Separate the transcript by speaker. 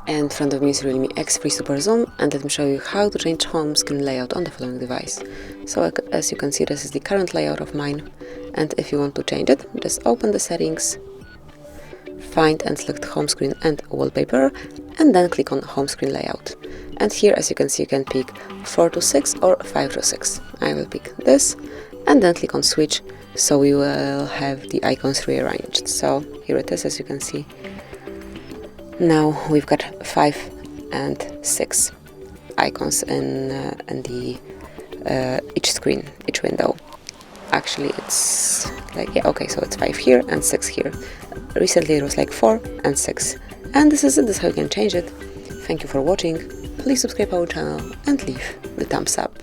Speaker 1: In front of me is Realme X3 SuperZoom, and let me show you how to change home screen layout on the following device. So as you can see, this is the current layout of mine, and if you want to change it, just open the settings, find and select home screen and wallpaper, and then click on home screen layout. And here, as you can see, you can pick 4 to 6 or 5 to 6. I will pick this, and then click on switch, so we will have the icons rearranged. So here it is, as you can see. Now we've got 5 and 6 icons in the each screen, each window. Actually, it's like, yeah, okay, so it's 5 here and 6 here. Recently it was like 4 and 6. And this is it, this is how you can change it. Thank you for watching. Please subscribe our channel and leave the thumbs up.